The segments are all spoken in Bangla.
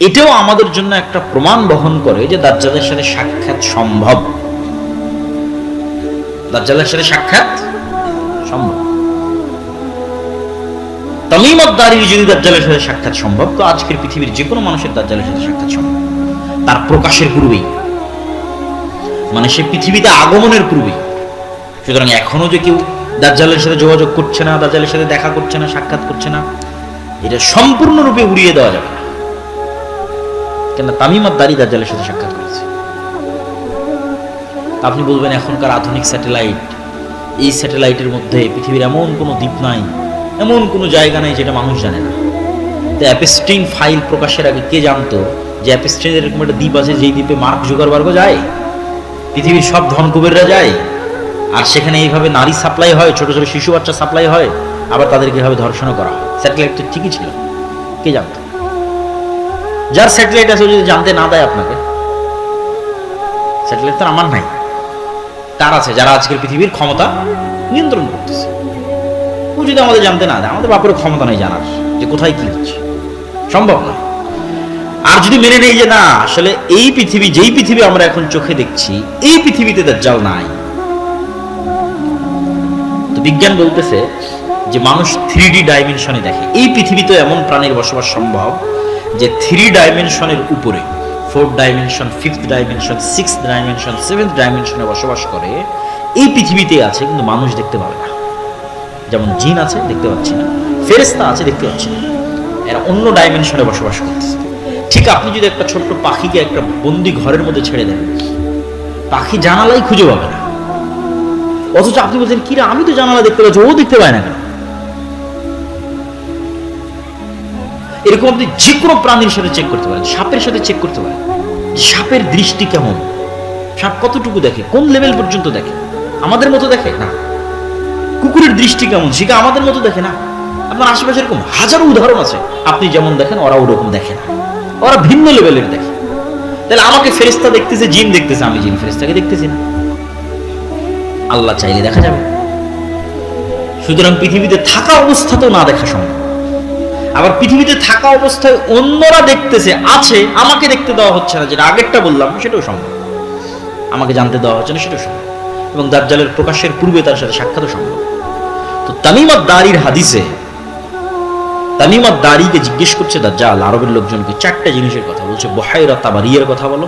এটাও আমাদের জন্য একটা প্রমাণ বহন করে যে দাজ্জালের সাথে সাক্ষাৎ সম্ভব। দাজ্জালের সাথে সাক্ষাৎ সম্ভব। তামিম আদ-দারির যদি দাজ্জালের সাথে সাক্ষাৎ সম্ভব, তো আজকের পৃথিবীর যে কোনো মানুষের দাজ্জালের সাথে সাক্ষাৎ সম্ভব, তার প্রকাশের পূর্বেই, মানে সে পৃথিবীতে আগমনের পূর্বেই। সুতরাং এখনো যে কেউ দাজ্জালের সাথে যোগাযোগ করছে না, দাজ্জালের সাথে দেখা করছে না, সাক্ষাৎ করছে না, এটা সম্পূর্ণরূপে উড়িয়ে দেওয়া যাবে না। কেন? তামিম আদ-দারি দাজ্জালের সাথে সাক্ষাৎ করেছে। আপনি বলবেন এখনকার আধুনিক স্যাটেলাইট, এই স্যাটেলাইটের মধ্যে পৃথিবীর এমন কোনো দ্বীপ নাই, এমন কোনো জায়গা নাই যেটা মানুষ জানে না। তো অ্যাপস্টিন ফাইল প্রকাশের আগে কে জানতো যে অ্যাপস্টিনের এরকম একটা দ্বীপ আছে, যেই দ্বীপে মার্ক জুকারবার্গ যায়, পৃথিবীর সব ধনকুবেররা যায়, আর সেখানে এইভাবে নারী সাপ্লাই হয়, ছোট ছোট শিশু বাচ্চা সাপ্লাই হয়, আবার তাদেরকে এভাবে ধর্ষণও করা হয়। স্যাটেলাইট তো ঠিকই ছিল, কে জানতো? যার স্যাটেলাইট আছে যদি জানতে না দেয় আপনাকে, স্যাটেলাইট তো আমার নাই, তার আছে যারা আজকের পৃথিবীর ক্ষমতা নিয়ন্ত্রণ করতেছে। ও যদি আমাদের জানতে না দেয়, আমাদের বাপের ক্ষমতা নেই জানার যে কোথায় কি হচ্ছে, সম্ভব না। আর যদি মেনে নেই যে না, আসলে এই পৃথিবী, যেই পৃথিবী আমরা এখন চোখে দেখছি, এই পৃথিবীতে দাজ্জাল নাই, তো বিজ্ঞান বলতেছে যে মানুষ 3D ডাইমেনশনে দেখে। এই পৃথিবীতে এমন প্রাণীর বসবাস সম্ভব যে 3 ডাইমেনশনের উপরে, 4th dimension, 5th dimension, 6th dimension, 7th ডাইমেনশনে বসবাস করে। এই পৃথিবীতে আছে, কিন্তু মানুষ দেখতে পাবে না। যেমন জিন আছে, দেখতে পাচ্ছি না, ফেরেশতা আছে, দেখতে পাচ্ছি না, এরা অন্য ডাইমেনশনে বসবাস করতেছে। ঠিক আপনি যদি একটা ছোট্ট পাখিকে একটা বন্দি ঘরের মধ্যে ছেড়ে দেন, পাখি জানালাই খুঁজে পাবে না, অথচ আপনি বলছেন কিরা আমি তো জানালা দেখতে পাচ্ছি, ও দেখতে পায় না কেন? এরকম আপনি যে কোনো প্রাণীর সাথে চেক করতে পারেন, সাপের সাথে চেক করতে পারেন, সাপের দৃষ্টি কেমন, সাপ কতটুকু দেখে, কোন লেভেল পর্যন্ত দেখে, আমাদের মতো দেখে না। কুকুরের দৃষ্টি কেমন, সেটা আমাদের মতো দেখে না। আপনার আশেপাশে এরকম হাজারো উদাহরণ আছে, আপনি যেমন দেখেন ওরা ওরকম দেখে না, ওরা ভিন্ন লেভেলের দেখে। তাহলে আমাকে ফেরেশতা দেখতেছে, জিন দেখতেছে, আমি জিন ফেরেশতাকে দেখতেছি না। আল্লাহ চাইলে দেখা যাবে। সুতরাং পৃথিবীতে থাকা অবস্থাতেও না দেখা সম্ভব। আবার পৃথিবীতে থাকা অবস্থায় অন্যরা দেখতেছে, আছে, আমাকে দেখতে দেওয়া হচ্ছে না, যেটা আগেরটা বললাম সেটাও সম্ভব। আমাকে জানতে দেওয়া হচ্ছে না, সেটাও সম্ভব। এবং দাজ্জালের প্রকাশের পূর্বে তার সাথে সাক্ষাৎও সম্ভব। তো তামিম আদ-দারির হাদিসে তামিম আদ-দারিকে জিজ্ঞেস করছে দাজ্জাল আরবের লোকজনকে 4টা জিনিসের কথা বলছে। বুহাইরা তাবারিয়ার কথা বলো,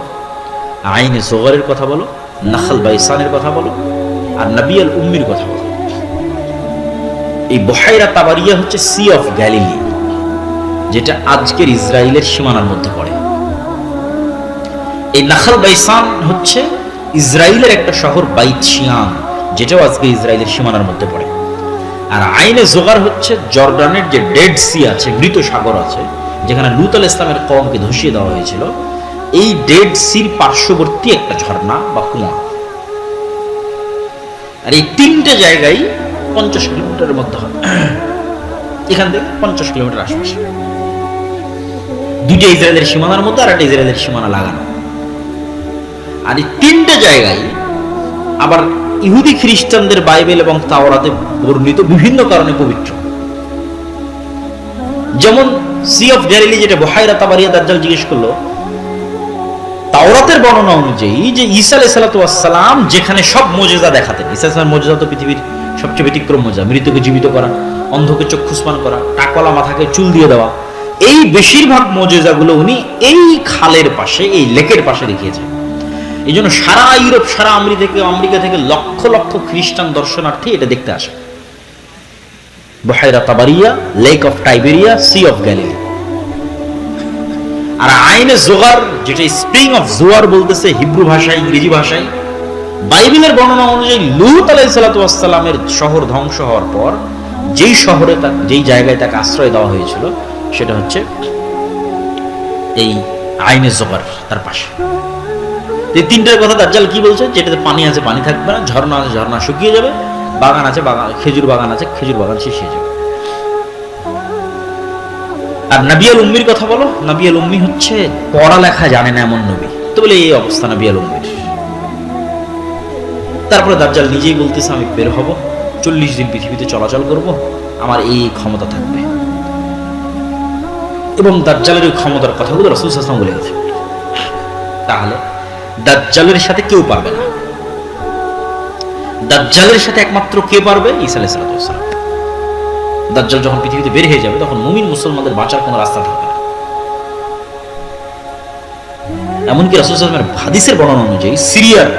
আইনে যোগরের কথা বলো, নাখল বাইসানের কথা বলো, আর নবী আল উম্মির কথা বলো। এই বুহাইরা তাবারিয়া হচ্ছে সি অফ গ্যালিলি, যেটা আজকের ইসরায়েলের সীমানার মধ্যে পড়ে। এই নাখল বাইসান হচ্ছে ইসরায়েলের একটা শহর, বাইত শিয়ান, যেটাও আজকে ইসরায়েলের সীমানার মধ্যে পড়ে। আর আইনে জোগার হচ্ছে জর্ডানের যে ডেড সি আছে, মৃত সাগর আছে, যেখানে লূত আলাইহিস সালামের কওমকে ধসিয়ে দেওয়া হয়েছিল। এই ডেড সির পার্শ্ববর্তী একটা ঝর্ণা বা কুয়া। আর এই 3টে জায়গায় 50 কিলোমিটারের মধ্যে হবে, এখান থেকে 50 কিলোমিটার আশেপাশে। 2টা ইসরায়েলের সীমানার মধ্যে, আর একটা ইসরায়েলের সীমানা লাগানো। আর এই 3টে জায়গায় আবার ইহুদি খ্রিস্টানদের বাইবেল এবং তাওরাতে বর্ণিত বিভিন্ন কারণে পবিত্র। যেমন সি অফ গ্যালিলি, যেটা বুহাইরা তাবারিয়া দাজ্জাল জিজ্ঞেস করলো, তাওরাতের বর্ণনা অনুযায়ী যে ঈসা আলাইহিস সালাতু ওয়াস সালাম যেখানে সব মুজিজা দেখাতেন, ঈসা আলাইহিস সালামের মুজিজা তো পৃথিবীর সবচেয়ে ব্যতিক্রম মুজিজা, মৃতকে জীবিত করা, অন্ধকে চক্ষুস্পান করা, টাকওয়ালা মাথাকে চুল দিয়ে দেওয়া, এই বেশিরভাগ মুজিজাগুলো উনি এই খালের পাশে, এই লেকের পাশে দেখিয়েছেন। এই জন্য সারা ইউরোপ, সারা আমেরিকা থেকে লক্ষ লক্ষ খ্রিস্টান দর্শনার্থী এটা দেখতে আসে। বুহাইরা তাবারিয়া, lake of Tiberias, sea of Galilee. আর আইনে জোগার, যেটা স্প্রিং অফ জোয়ার বলতেছে হিব্রু ভাষায়, ইংরেজি ভাষায়, বাইবেলের বর্ণনা অনুযায়ী লূত আলাইহিস সালাতু ওয়াস সালামের শহর ধ্বংস হওয়ার পর যেই শহরে, যেই জায়গায় তাকে আশ্রয় দেওয়া হয়েছিল, সেটা হচ্ছে এই আইনে জোগার, তার পাশে। এই 3টার কথা দাজ্জাল কি বলছে? যেটাতে পানি আছে, পানি থাকবে না, ঝর্ণা আছে, ঝর্ণা শুকিয়ে যাবে, বাগান আছে, বাগান, খেজুর বাগান আছে, খেজুর বাগান শেষ হয়ে যাবে। আর নবী আল উম্মির কথা বলো, নবী আল উম্মি হচ্ছে পড়ালেখা জানে না এমন নবী। তো বলে এই অবস্থা নবী আল উম্মির। তারপরে দাজ্জাল নিজেই বলতেছে আমি বের হব, 40 দিন পৃথিবীতে চলাচল করব, আমার এই ক্ষমতা থাকবে। এবং দাজ্জালের ওই ক্ষমতার কথাগুলো রাসূল সাল্লাল্লাহু আলাইহি ওয়াসাল্লাম বলে গেছেন। তাহলে দাজ্জালের সাথে কেউ পারবে না। দাজ্জালের সাথে একমাত্র কে পারবে? ঈসা আলাইহিস সালাম। দাজ্জাল যখন পৃথিবীতে বের হয়ে যাবে তখন মুমিন মুসলমানদের বাঁচার কোনো রাস্তা থাকবে না। এমনকি রাসূল সাল্লাল্লাহু আলাইহি ওয়াসাল্লামের হাদিসের বর্ণনা অনুযায়ী সিরিয়ার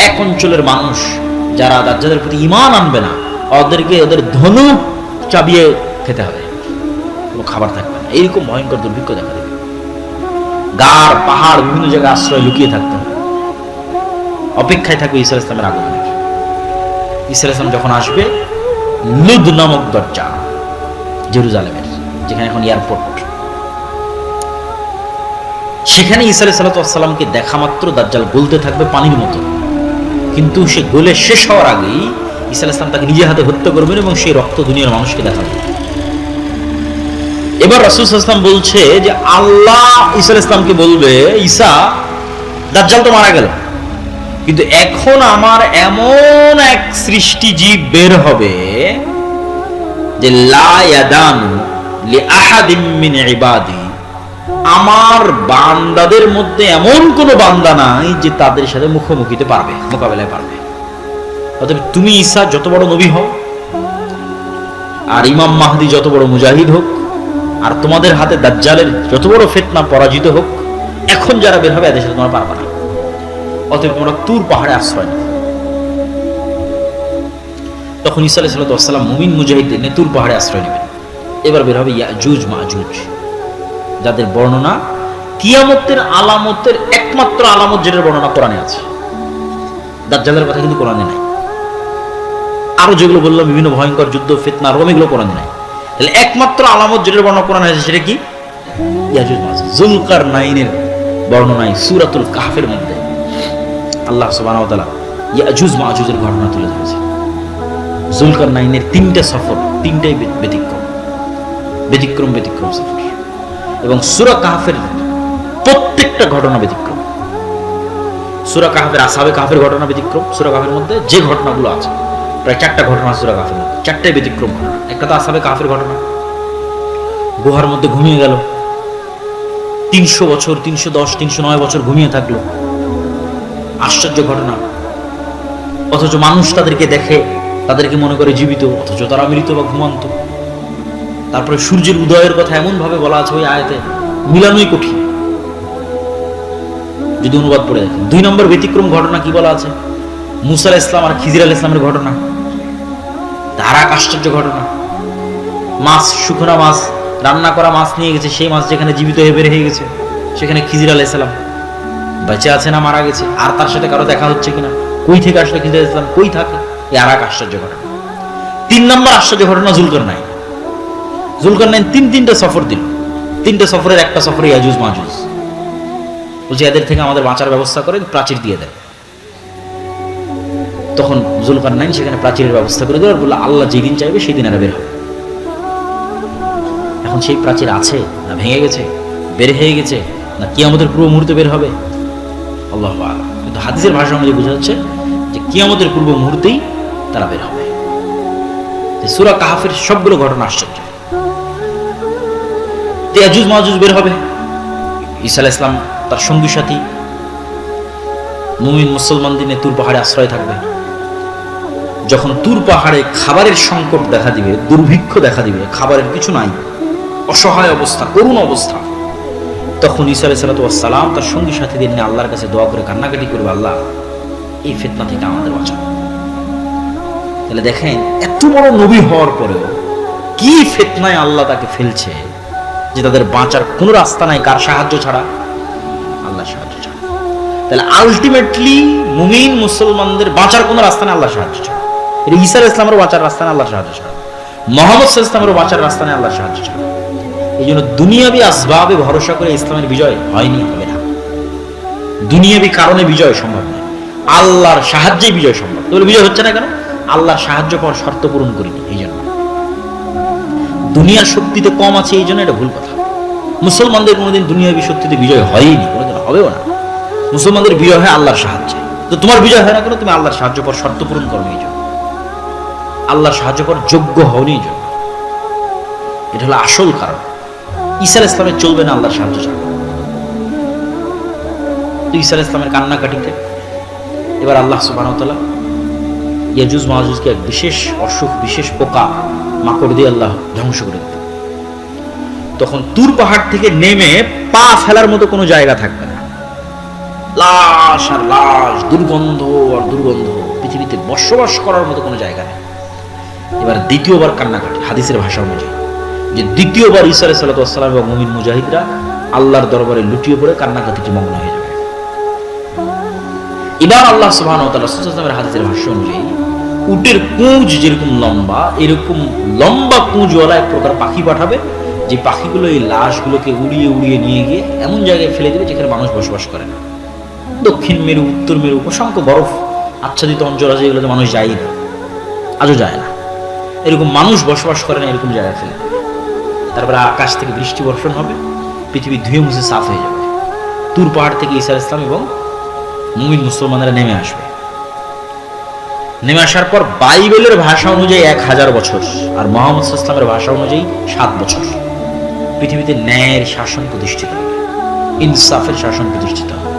এক অঞ্চলের মানুষ যারা দাজ্জালের প্রতি ঈমান আনবে না, ওদেরকে ওদের ধনুক চাবিয়ে খেতে হবে, কোনো খাবার থাকবে না। এইরকম ভয়ঙ্কর দুর্ভিক্ষ দেখা দেবে। গাড় পাহাড় বিভিন্ন জায়গায় আশ্রয় লুকিয়ে থাকতে হবে, অপেক্ষায় থাকবে ঈসা আলাইহিস সালামের আগমনের। ঈসা আলাইহিস সালাম যখন আসবে, লুদ নামক দরজা জেরুজালেমের, যেখানে এখন এয়ারপোর্ট, সেখানে ঈসা আলাইহিস সালামকে দেখা মাত্র দাজ্জাল গলতে থাকবে পানির মতো। কিন্তু সে গলে শেষ হওয়ার আগেই ঈসা আলাইহিস সালাম তাকে নিজে হাতে হত্যা করবেন এবং সেই রক্ত দুনিয়ার মানুষকে দেখাবেন। এবার রাসূল সাল্লাল্লাহু আলাইহি ওয়াসাল্লাম বলছে যে আল্লাহ ঈসা আলাইহিস সালামকে বলবে, ঈসা, দাজ্জাল তো মারা গেল, কিন্তু এখন আমার এমন এক সৃষ্টি জীব বের হবে যে লা ইয়াদানু লিআহাদিম মিন ইবাদি, আমার বান্দাদের মধ্যে এমন কোন বান্দা নাই যে তাদের সাথে মুখোমুখিতে পারবে, মোকাবেলায় পারবে। অতএব তুমি ঈসা যত বড় নবী হও, আর ইমাম মাহদি যত বড় মুজাহিদ হোক, আর তোমাদের হাতে দাজ্জালের যত বড় ফিতনা পরাজিত হোক, এখন যারা বের হবে এদের সাথে তোমরা পারবে না। অতএব তোমরা তুর পাহাড়ে আশ্রয় নাও। তখন ঈসা আলাইহিস সালাম মুমিন মুজাহিদদের নিয়ে তুর পাহাড়ে আশ্রয় নেবেন। এবার বের হবে ইয়াজুজ মাজুজ, যাদের বর্ণনা কিয়ামতের আলামতের একমাত্র আলামত, যেটার বর্ণনা কোরআনে আছে। দাজ্জালের কথা কিন্তু কোরআনে নাই। আরো যেগুলো বললাম বিভিন্ন ভয়ঙ্কর যুদ্ধ ফিতনা রোম, এগুলো কোরআনে নাই। তাহলে একমাত্র আলামত যেটার বর্ণনা কোরআনে আছে সেটা কি? ইয়াজুজ মাজুজ। যুলকারনাইনের বর্ণনায় সূরাতুল কাহফের মধ্যে আল্লাহ সুবহানাহু ওয়া তাআলা ইয়াজুজ মাজুজের ঘটনা তুলে ধরেছে। যুলকারনাইনের তিনটা সফর, তিনটাই ব্যতিক্রম সফর, এবং সূরা কাহফের প্রত্যেকটা ঘটনা ব্যতিক্রম। সূরা কাহফের আসহাবে কাহফের ঘটনা ব্যতিক্রম। সূরা কাহফের মধ্যে যে ঘটনাগুলো আছে, প্রায় 4টা ঘটনা সূরা কাহফের মধ্যে, 4টাই ব্যতিক্রম ঘটনা। একটা তো আসহাবে কাহফের ঘটনা, গুহার মধ্যে ঘুমিয়ে গেল 300 বছর, 310, 309 বছর ঘুমিয়ে থাকলো, আশ্চর্য ঘটনা। অথচ মানুষ তাদেরকে দেখে, তাদেরকে মনে করে জীবিত, অথচ তারা মৃত বা ঘুমন্ত। তারপরে সূর্যের উদয়ের কথা এমন ভাবে বলা আছে ওই আয়াতে, মিলানোই কঠিন যদি অনুবাদ পড়ে দেখেন। 2 নম্বর ব্যতিক্রম ঘটনা কি বলা আছে? মুসা আলাইহিস সালাম আর খিজির আলাইহিস সালামের ঘটনা, তার এক আশ্চর্য ঘটনা। মাছ, শুকনা মাছ, রান্না করা মাছ নিয়ে গেছে, সেই মাছ যেখানে জীবিত হয়ে বের হয়ে গেছে, সেখানে খিজির আলাইহিস সালাম বেঁচে আছে না মারা গেছে, আর তার সাথে কারো দেখা হচ্ছে কিনা, কই থেকে আসলে খিজির আলাইহিস সালাম, কই থাকে, এই আর এক আশ্চর্য ঘটনা। 3 নম্বর আশ্চর্য ঘটনা যুলকারনাইন। যুলকারনাইন 3টা সফর দিল, 3টে সফরের একটা সফরে ইয়াজুজ মাজুজ। বলছে এদের থেকে আমাদের বাঁচার ব্যবস্থা করে, প্রাচীর দিয়ে দেয়। তখন যুলকারনাইন সেখানে প্রাচীরের ব্যবস্থা করে দেওয়ার বলল, আল্লাহ যেদিন চাইবে সেই দিন এরা বের হবে। এখন সেই প্রাচীর আছে না ভেঙে গেছে, বের হয়ে গেছে, না কিয়ামতের পূর্ব মুহূর্তে বের হবে, আল্লাহু আ'লাম। কিন্তু হাদিসের ভাষা অনুযায়ী বোঝা যাচ্ছে যে কিয়ামতের পূর্ব মুহূর্তেই তারা বের হবে। সূরা কাহফের সবগুলো ঘটনা আশ্চর্য। ইয়াজুজ মাজুজ বের হবে, ঈসা আলাইহিস সালাম তার সঙ্গী সাথী মুমিন মুসলমানদের নিয়ে তুর পাহাড়ে আশ্রয় থাকবে। যখন তুর পাহাড়ে খাবারের সংকট দেখা দিবে, দুর্ভিক্ষ দেখা দিবে, খাবারের কিছু নাই, অসহায় অবস্থা, করুণ অবস্থা, তখন ঈসা আলাইহিস সালাম তার সঙ্গী সাথীদের নিয়ে আল্লাহর কাছে দোয়া করে কান্নাকাটি করবে, আল্লাহ এই ফিতনা থেকে আমাদের বাঁচাও। তাহলে দেখেন, এত বড় নবী হওয়ার পরেও কি ফিতনায় আল্লাহ তাকে ফেলছে যে তাদের বাঁচার কোনো রাস্তা নাই, কার সাহায্য ছাড়া? আল্লাহর সাহায্য ছাড়া। তাহলে আলটিমেটলি মুমিন মুসলমানদের বাঁচার কোনো রাস্তা নেই আল্লাহর সাহায্য ছাড়া। এটা ঈসা আলাইহিস সালামের বাঁচার রাস্তা নেই আল্লাহর সাহায্য ছাড়া, মুহাম্মদ সাল্লাল্লাহু আলাইহি ওয়াসাল্লামের বাঁচার রাস্তা নেই আল্লাহর সাহায্য ছাড়া। এই জন্য দুনিয়াবি আসবাবে ভরসা করে ইসলামের বিজয় হয়নি, হবে না। দুনিয়াবি কারণে বিজয় সম্ভব নয়, আল্লাহর সাহায্যেই বিজয় সম্ভব। তাহলে বিজয় হচ্ছে না কেন? আল্লাহর সাহায্য পাওয়ার শর্ত পূরণ করিনি, এই জন্য। দুনিয়ার শক্তিতে কম আছে, এই জন্য এটা ভুল কথা। মুসলমানদের কোনোদিন দুনিয়াবি শক্তিতে বিজয় হয়নি, কোনোদিন হবেও না। মুসলমানদের বিজয় হয় আল্লাহর সাহায্যে। তো তোমার বিজয় হয় না কেন? তুমি আল্লাহর সাহায্য পাওয়ার শর্ত পূরণ করো, এই জন্য। আল্লাহর সাহায্য পাওয়ার যোগ্য হওনি, এই জন্য। এটা হলো আসল কারণ। ঈসা আলাইহিস সালামের চলবে না আল্লাহর সাহায্য ছাড়া। তো ঈসা আলাইহিস সালামের কান্নাকাটিতে এবার আল্লাহ সুবহানাহু ওয়া তাআলা ইয়াজুজ মাজুজকে এক বিশেষ অসুখ, বিশেষ পোকা মাকড় দিয়ে আল্লাহ ধ্বংস করে দিল। তখন তুর পাহাড় থেকে নেমে পা ফেলার মতো কোনো জায়গা থাকবে না, লাশ আর লাশ, দুর্গন্ধ আর দুর্গন্ধ, পৃথিবীতে বসবাস করার মতো কোনো জায়গা নেই। এবার দ্বিতীয়বার কান্নাকাটি, হাদিসের ভাষা অনুযায়ী যে দ্বিতীয়বার ঈসা আলাইহিস সালাম এবং মুমিন মুজাহিদরা আল্লাহর দরবারে লুটিয়ে পড়ে কান্নাকাটিতে মগ্ন হয়ে যাবে। এবার আল্লাহ সুবহানাহু ওয়া তাআলা রাসূল সাল্লাল্লাহু আলাইহি ওয়াসাল্লামের হাদিসের ভাষ্য অনুযায়ী উটের কুঁজ যেরকম লম্বা, এরকম লম্বা কুঁজওয়ালা এক প্রকার পাখি পাঠাবে, যে পাখিগুলো এই লাশগুলোকে উড়িয়ে উড়িয়ে নিয়ে গিয়ে এমন জায়গায় ফেলে দেবে যেখানে মানুষ বসবাস করে না। দক্ষিণ মেরু, উত্তর মেরু, অসংখ্য বরফ আচ্ছাদিত অঞ্চল আছে, এগুলোতে মানুষ যায় না, আজও যায় না, এরকম মানুষ বসবাস করে না, এরকম জায়গায় ফেলে দেবে। তারপরে আকাশ থেকে বৃষ্টি বর্ষণ হবে, পৃথিবী ধুয়ে মুছে সাফ হয়ে যাবে। তুর পাহাড় থেকে ঈসা আলাইহিস সালাম এবং মুমিন মুসলমানেরা নেমে আসবে। নেমে আসার পর বাইবেলের ভাষা অনুযায়ী 1000 বছর, আর মুহাম্মদ সাল্লাল্লাহু আলাইহি ওয়াসাল্লামের ভাষা অনুযায়ী 7 বছর পৃথিবীতে ন্যায়ের শাসন প্রতিষ্ঠিত হবে, ইনসাফের শাসন প্রতিষ্ঠিত হবে।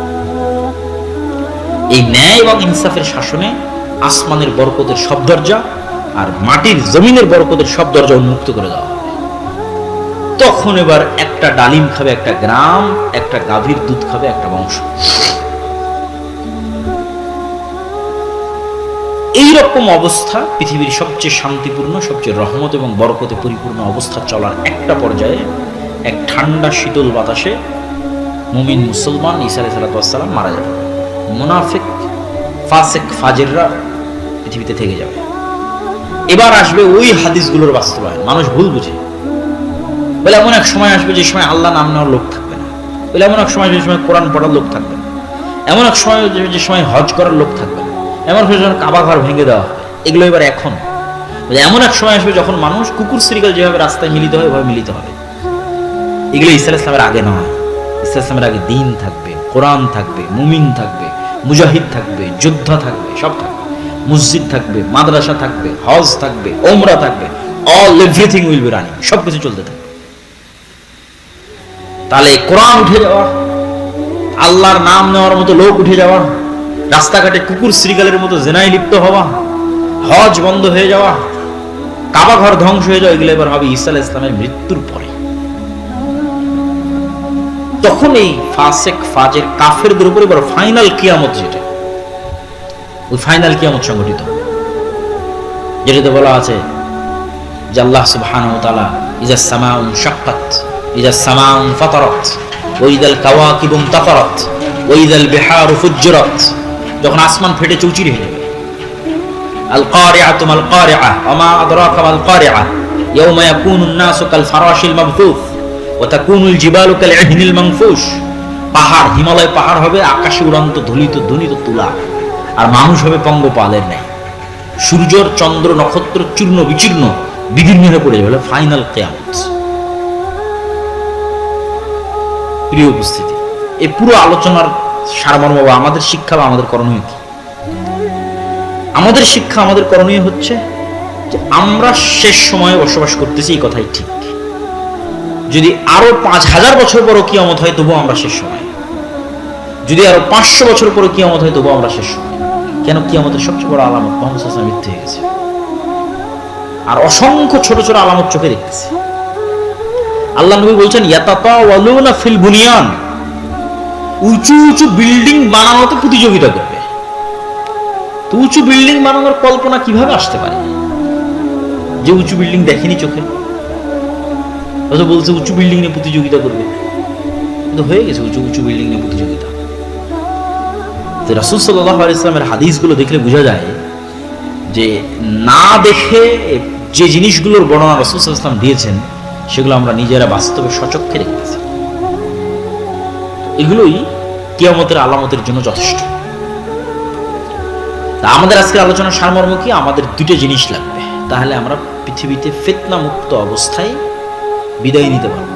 এই ন্যায় এবং ইনসাফের শাসনে আসমানের বরকতের সব দরজা আর মাটির জমিনের বরকতের সব দরজা উন্মুক্ত করে দেওয়া হবে। তখন এবার একটা ডালিম খাবে একটা গ্রাম, একটা গাভীর দুধ খাবে একটা বংশ। এইরকম অবস্থা পৃথিবীর সবচেয়ে শান্তিপূর্ণ, সবচেয়ে রহমত এবং বরকতে পরিপূর্ণ অবস্থা চলার একটা পর্যায়ে এক ঠান্ডা শীতল বাতাসে মুমিন মুসলমান ঈসা আলাইহিস সালাম মারা যাবে। মুনাফিক, ফাসিক, ফাজিররা পৃথিবীতে থেকে যাবে। এবার আসবে ওই হাদিসগুলোর বাস্তবায়ন। মানুষ ভুল বুঝে বলে এমন এক সময় আসবে যে সময় আল্লাহ নাম নেওয়ার লোক থাকবে না, বলে এমন এক সময় যে সময় কোরআন পড়ার লোক থাকবে না, এমন এক সময় যে সময় হজ করার লোক থাকবে না, এমন এক সময় কাবা ঘর ভেঙে দেওয়া হবে। এগুলো এবার এখন এমন এক সময় আসবে যখন মানুষ কুকুর শ্রীকাল যেভাবে রাস্তায় মিলিত হয় ওইভাবে মিলিত হবে। এগুলো ঈসা আলাইহিস সালামের আগে নয়। ঈসা আলাইহিস সালামের আগে দিন থাকবে, কোরআন থাকবে, মুমিন থাকবে, মুজাহিদ থাকবে, যোদ্ধা থাকবে, সব থাকবে, মসজিদ থাকবে, মাদ্রাসা থাকবে, হজ থাকবে, ওমরা থাকবে, all everything will be running, সবকিছু চলতে থাকবে। তাহলে কোরআন উঠে যাওয়া, আল্লাহর নাম নেওয়ার মতো লোক উঠে যাওয়া, রাস্তাঘাটে কুকুর শ্রীকালের মতো জেনায় লিপ্ত হওয়া, হজ বন্ধ হয়ে যাওয়া, কাবা ঘর ধ্বংস হয়ে যাওয়া, এগুলো এবার হবে ঈসা আলাইহিস সালামের মৃত্যুর পরে। তখন এই ফাসিক, ফাজির, কাফেরদের উপরে এবার ফাইনাল কিয়ামত, যেটা ওই ফাইনাল কিয়ামত সংঘটিত হবে, যেটাতে বলা আছে যে আল্লাহ সুবহানাহু ওয়া তাআলা ইযা সামাউ শাক্কাত, ইযা সামাউ ফাতারাত, ওয়া ইযাল কাওয়াকিবু ইনতাফারাত, ওয়া ইযাল বিহারু ফুজ্জিরাত, যখন আসমান ফেটে চৌচির হয়ে যাবে। আল কারিআতু মাল কারিআ ওয়া মা আদরাকা মাল কারিআ ইয়াওমা ইয়াকুনুন নাসু কাল ফারাশিল মাবথুস ওয়া তাকুনুল জিবালু কাল ইহনিল মানফুশ। পাহাড়, হিমালয় পাহাড় হবে আকাশে উড়ন্ত ধুলিত ধুনিত তুলা, আর মানুষ হবে পঙ্গপালের ন্যায়। সূর্যর, চন্দ্র, নক্ষত্র চূর্ণ বিচীর্ণ বিদীর্ণ হয়ে পড়ে যাবে। ফাইনাল কিয়ামত। প্রিয় উপস্থিতি, এই পুরো আলোচনার সারমর্ম বা আমাদের শিক্ষা বা আমাদের করণীয় কি? আমাদের শিক্ষা, আমাদের করণীয় হচ্ছে যে আমরা শেষ সময়ে বসবাস করতেছি, এই কথাই ঠিক। যদি আরো 5000 বছর পরও কিয়ামত হয় তবুও আমরা শেষ সময়, যদি আরো 500 বছর পরও কিয়ামত হয় তবুও আমরা শেষ সময়। কেন? কিয়ামতের সবচেয়ে বড় আলামত মুহাম্মদ সাল্লাল্লাহু আলাইহি ওয়াসাল্লাম মৃত্যু হয়ে গেছে, আর অসংখ্য ছোট ছোট আলামত চোখে দেখতেছি। আল্লাহ নবী বলছেন ইয়াতাতাওয়ালুনা ফিল বুনিয়ান, উঁচু উঁচু বিল্ডিং বানানোতে প্রতিযোগিতা করবে। তো উঁচু বিল্ডিং বানানোর কল্পনা কিভাবে আসতে পারে যে উঁচু বিল্ডিং দেখেনি চোখে? হয়তো বলছে উঁচু বিল্ডিং নিয়ে প্রতিযোগিতা করবে, কিন্তু হয়ে গেছে উঁচু উঁচু বিল্ডিং নিয়ে প্রতিযোগিতা। রাসূল সাল্লাল্লাহু আলাইহি ওয়াসাল্লামের হাদিসগুলো দেখলে বোঝা যায় যে না দেখে যে জিনিসগুলোর বর্ণনা রাসূল সাল্লাল্লাহু আলাইহি ওয়াসাল্লাম দিয়েছেন সেগুলো আমরা নিজেরা বাস্তবে সচক্ষে দেখতেছি। এগুলোই কিয়ামতের আলামতের জন্য যথেষ্ট। তা আমাদের আজকের আলোচনার সারমর্ম কি? আমাদের দুটো জিনিস লাগবে, তাহলে আমরা পৃথিবীতে ফিতনা মুক্ত অবস্থায় বিদায় নিতে পারব।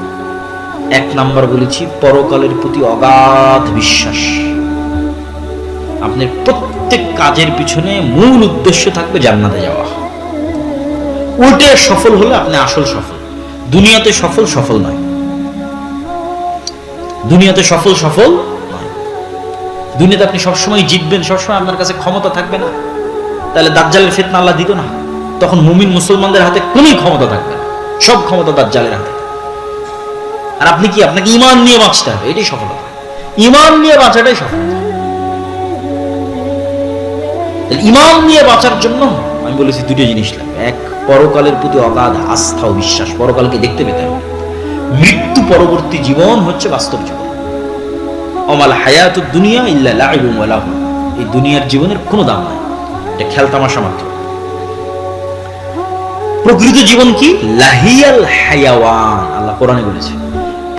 1 নাম্বার বলেছি, পরকালের প্রতি অগাধ বিশ্বাস। আপনার প্রত্যেক কাজের পিছনে মূল উদ্দেশ্য থাকবে জান্নাতে যাওয়া। ওইটা সফল হলে আপনি আসল সফল, দুনিয়াতে সফল নয়। দুনিয়াতে সফল নয়। দুনিয়াতে আপনি সবসময় জিতবেন, সবসময় আপনার কাছে ক্ষমতা থাকবে না, তাহলে দাজ্জালের ফিতনা আল্লাহ দিত না। তখন মুমিন মুসলমানদের হাতে কোনই ক্ষমতা থাকবে না, সব ক্ষমতা দাজ্জালের হাতে। আর আপনি কি, আপনাকে ঈমান নিয়ে বাঁচতে হবে, এটাই সফলতা। ঈমান নিয়ে বাঁচাটাই সফলতা। ঈমান নিয়ে বাঁচার জন্য আমি বলেছি দুটো জিনিস লাগবে। এক, পরকালের প্রতি অগাধ আস্থা ও বিশ্বাস, পরকালকে দেখতে পেতে হবে। মৃত্যু পরবর্তী জীবন হচ্ছে বাস্তব জীবন। অমাল হায়াতুদ দুনিয়া ইল্লা লাইবুন ওয়া লাহু, এই দুনিয়ার জীবনের কোনো দাম নাই, এটা খেলতামাশা মাত্র। প্রকৃত জীবন কি? লাহিয়াল হায়াওয়ান, আল্লাহ কোরআনে বলেছে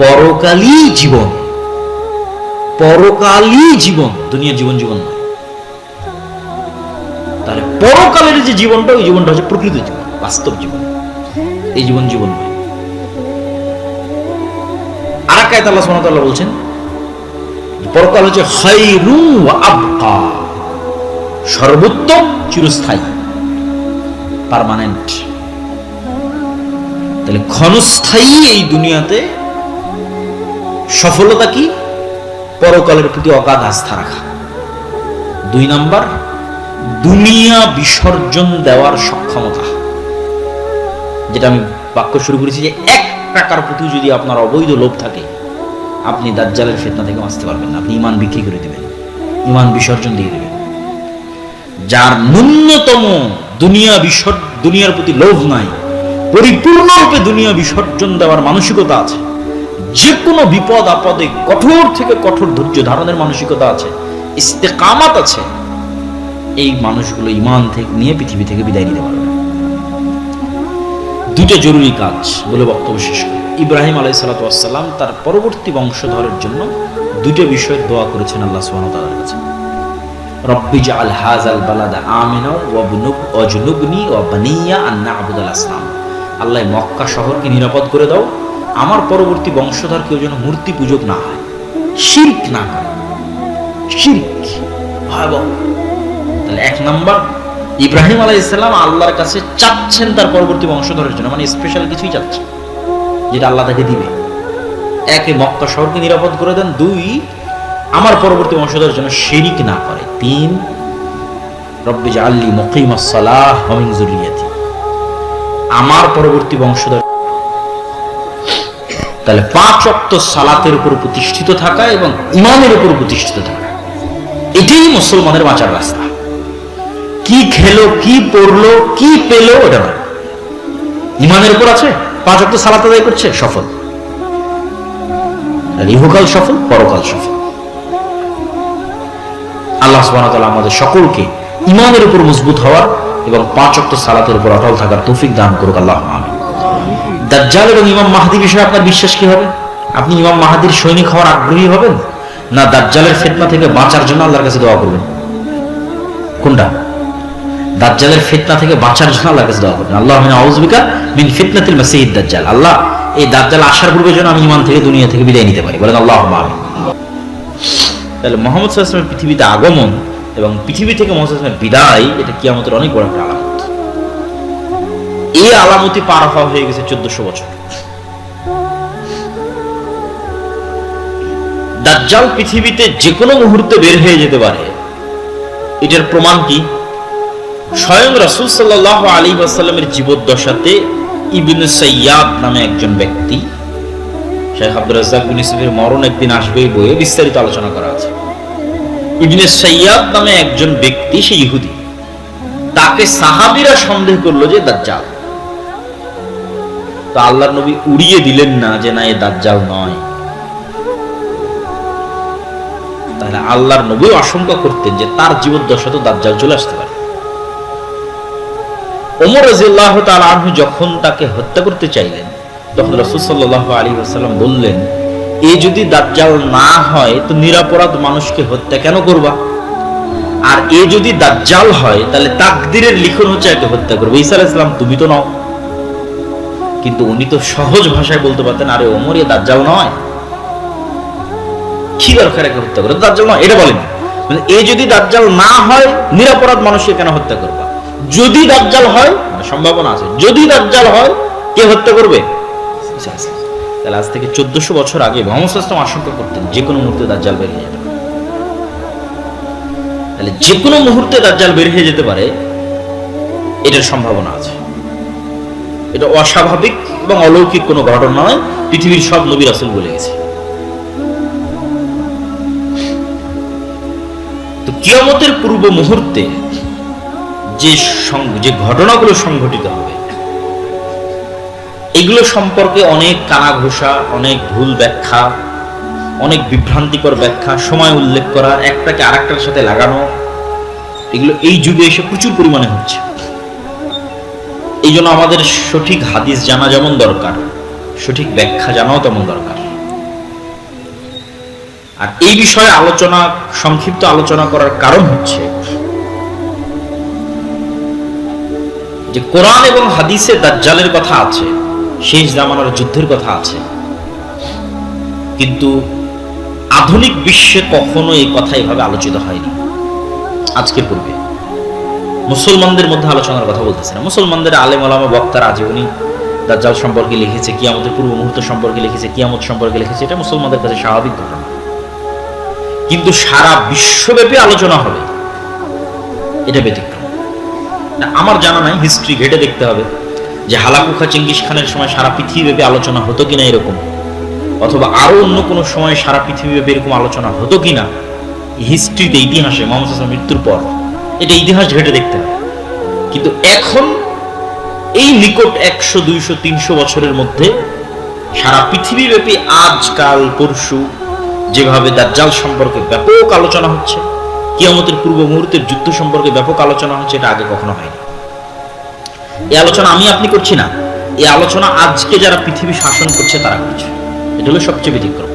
পরকালই জীবন, পরকালই জীবন, দুনিয়ার জীবন নয়। তাহলে পরকালের যে জীবনটা, ওই জীবনটা হচ্ছে প্রকৃত জীবন, বাস্তব জীবন। এই জীবন নয়। আর এক আয়াতে আল্লাহ সুবহানাহু ওয়া তাআলা বলছেন পরকাল হচ্ছে খায়রুন ওয়া আবকা, সর্বোত্তম, চিরস্থায়ী, পার্মানেন্ট। তাহলে ক্ষণস্থায়ী এই দুনিয়াতে সফলতা কি? পরকালের প্রতি অগাধ আস্থা রাখা। 2 নাম্বার, দুনিয়া বিসর্জন দেওয়ার সক্ষমতা। যেটা আমি বাক্য শুরু করেছি যে 1 টাকার প্রতি যদি আপনার অবৈধ লোভ থাকে, আপনি দাজ্জালের ফিতনা থেকে বাঁচতে পারবেন না। আপনি ঈমান বিক্রি করে দিবেন, ঈমান বিসর্জন দিয়ে দিবেন। যার ন্যূনতম দুনিয়ার প্রতি লোভ নাই, পরিপূর্ণরূপে দুনিয়া বিসর্জন দেওয়ার মানসিকতা আছে, যে কোনো বিপদ আপদে কঠোর থেকে কঠোর ধৈর্য ধারণের মানসিকতা আছে, ইস্তেকামাত আছে, এই মানুষগুলো ঈমান থেকে নিয়ে পৃথিবী থেকে বিদায় নিতে পারবে। 2টা জরুরি কাজ বলে বক্তব্য শেষ করি। ইব্রাহিম আলাইহিস সালাতু ওয়াস সালাম তার পরবর্তী বংশধরের জন্য 2টা বিষয়ে দোয়া করেছেন আল্লাহ সুবহানাহু ওয়া তাআলার কাছে। রব্বি জাআল হাযাল বালাদা আমিনা ওয়াজনুবনি ওয়া বানিয়া আন না'বুদাল আসনাম। আল্লাহ মক্কা শহরকে নিরাপদ করে দাও, আমার পরবর্তী বংশধর কেউ যেন মূর্তি পূজক না হয়, শিরক না করে। শিরক ভয়াবহ। তাহলে 1 নাম্বার, ইব্রাহিম আলাইহিস সালাম আল্লাহর কাছে চাচ্ছেন তার পরবর্তী বংশধরের জন্য, মানে স্পেশাল কিছুই চাচ্ছেন যেটা আল্লাহ তাকে দিবে। 1, মক্কা শহরকে নিরাপদ করে দেন। 2, আমার পরবর্তী বংশধরের জন্য শিরক না করে। 3, রব্বি জাআলনি মুকিমাস সালাহ ওয়া মিন যুররিয়াতি, আমার পরবর্তী বংশধর। তাহলে 5 ওয়াক্ত সালাতের উপর প্রতিষ্ঠিত থাকা এবং ঈমানের উপর প্রতিষ্ঠিত থাকা, এটাই মুসলমানের বাঁচার রাস্তা। কি খেলো, কি পড়লো, কি পেলো, ওটা নয়। ঈমানের উপর আছে, 5 ওয়াক্ত সালাত আদায় করছে, সফল। ইহকাল সফল, পরকাল সফল। আল্লাহ সুবহানাহু ওয়া তাআলা আমাদের সকলকে ঈমানের উপর মজবুত হওয়ার এবং 5 ওয়াক্ত সালাতের উপর অটল থাকার তৌফিক দান করুক, আল্লাহুম্মা আমিন। দাজ্জাল এবং ইমাম মাহদী বিষয়ে আপনার বিশ্বাস কি হবে? আপনি ইমাম মাহদীর সৈনিক হওয়ার আগ্রহী হবেন, না দাজ্জালের ফিতনা থেকে বাঁচার জন্য আল্লাহর কাছে দোয়া করবেন? কোনটা? দাজ্জালের ফিতনা থেকে বাঁচার জন্য আল্লাহর কাছে দোয়া করবেন, আল্লাহুম্মা আউযু বিকা মিন ফিতনাতিল মাসীহিদ দাজ্জাল। আল্লাহ, এই দাজ্জাল আসার পূর্বে যেন আমি ঈমান থেকে, দুনিয়া থেকে বিদায় নিতে পারি, বলেন আল্লাহুম্মা আমিন। তাহলে মুহাম্মদ সাল্লাল্লাহু আলাইহি ওয়াসাল্লামের পৃথিবীতে আগমন এবং পৃথিবী থেকে মুহাম্মদ সাল্লাল্লাহু আলাইহি ওয়াসাল্লামের বিদায়, এটা কিয়ামতের অনেক বড় একটা আলামত। এই আলামতি পার হওয়া হয়ে গেছে 1400 বছর। দাজ্জাল পৃথিবীতে যে কোনো মুহূর্তে বের হয়ে যেতে পারে, এটার প্রমাণ কি? স্বয়ং রাসূল সাল্লাল্লাহু আলাইহি ওয়াসাল্লামের জীবদ্দশাতে ইবনে সাইয়াদ নামে একজন ব্যক্তি, শেখ আব্দুর রাজ্জাক বিন ইউসুফের মরণ একদিন আসবে এই বইয়ে বিস্তারিত আলোচনা করা আছে। ইবনে সাইয়াদ নামে একজন ব্যক্তি, সে ইহুদি, তাকে সাহাবীরা সন্দেহ করলো যে দাজ্জাল। তো আল্লাহর নবী উড়িয়ে দিলেন না যে না, এ দাজ্জাল নয়। তাহলে আল্লাহর নবীও আশঙ্কা করতেন যে তার জীবদ্দশা তো দাজ্জাল চলে আসতে পারে। ওমর রাদিয়াল্লাহু তাআলা আনহু যখন তাকে হত্যা করতে চাইলেন, তখন রাসূল সাল্লাল্লাহু আলাইহি ওয়াসাল্লাম বললেন, এ যদি দাজ্জাল না হয় তো নিরপরাধ মানুষকে হত্যা কেন করবা? আর এ যদি দাজ্জাল হয় তাহলে তাকদীরের লিখন হচ্ছে একে হত্যা করবে। ঈসা আলাইহিস সালাম তুমি তো নও। কিন্তু উনি তো সহজ ভাষায় বলতে পারতেন, আরে ওমর, এ দাজ্জাল নয়, কি দরকার একে হত্যা করে, দাজ্জাল নয়, এটা বলেন। মানে এ যদি দাজ্জাল না হয় নিরপরাধ মানুষকে কেন হত্যা করবা? যদি দাজ্জাল হয়, মানে সম্ভাবনা আছে, যদি দাজ্জাল হয় কে হত্যা করবে? তাহলে আজ থেকে 1400 বছর আগে মুহাম্মদ সাল্লাল্লাহু আলাইহি ওয়াসাল্লাম আশঙ্কা করতেন যে কোনো মুহূর্তে দাজ্জাল বের হয়ে যাবে। তাহলে যে কোনো মুহূর্তে দাজ্জাল বের হয়ে যেতে পারে, এটার সম্ভাবনা আছে। এটা অস্বাভাবিক এবং অলৌকিক কোনো ঘটনা নয়, পৃথিবীর সব নবী রাসূল বলে গেছে। তো কিয়ামতের পূর্ব মুহূর্তে যে ঘটনাগুলো সংঘটিত হবে, এগুলো সম্পর্কে অনেক কানাঘোষা, অনেক ভুল ব্যাখ্যা, অনেক বিভ্রান্তিকর ব্যাখ্যা, সময় উল্লেখ করা, একটাকে আরেকটার সাথে লাগানো, এগুলো এই যুগে এসে প্রচুর পরিমাণে হচ্ছে। এই জন্য আমাদের সঠিক হাদিস জানা যেমন দরকার, সঠিক ব্যাখ্যা জানাও তেমন দরকার। আর এই বিষয়ে সংক্ষিপ্ত আলোচনা করার কারণ হচ্ছে যে কোরআন এবং হাদিসে দাজ্জালের কথা আছে, শেষ জামানার যুদ্ধের কথা আছে, কিন্তু আধুনিক বিশ্বে কখনো এই কথা এভাবে আলোচিত হয়নি। আজকের পূর্বে মুসলমানদের মধ্যে আলোচনার কথা বলতেছে না, মুসলমানদের আলেম ওলামা বক্তারা আজীবনী দাজ্জাল সম্পর্কে লিখেছে, কিয়ামতের পূর্ব মুহূর্ত সম্পর্কে লিখেছে, কিয়ামত সম্পর্কে লিখেছে, এটা মুসলমানদের কাছে স্বাভাবিক ঘটনা। কিন্তু সারা বিশ্বব্যাপী আলোচনা হবে, এটা ব্যতিক্রম। আমার জানা নাই, হিস্ট্রি ঘেটে দেখতে হবে যে হালাকুখা চেঙ্গিস খানের সময় সারা পৃথিবীব্যাপী আলোচনা হতো কিনা এরকম, অথবা আরো অন্য কোনো সময় সারা পৃথিবীব্যাপী এরকম আলোচনা হতো কিনা। হিস্ট্রিতে, ইতিহাসে মুহাম্মদ সাল্লাল্লাহু আলাইহি ওয়াসাল্লামের মৃত্যুর পর এটা ইতিহাস ঘেটে দেখতে হবে। কিন্তু এখন এই নিকট 100, 200, 300 বছরের মধ্যে সারা পৃথিবীব্যাপী আজকাল পরশু যেভাবে দাজ্জাল সম্পর্কে ব্যাপক আলোচনা হচ্ছে, কিয়ামতের পূর্ব মুহূর্তের যুদ্ধ সম্পর্কে ব্যাপক আলোচনা হচ্ছে, এটা আগে কখনো হয়নি। এই আলোচনা আমি আপনি করছি না, এই আলোচনা আজকে যারা পৃথিবী শাসন করছে তারা করছে। এটা হলো সবচেয়ে ব্যতিক্রম।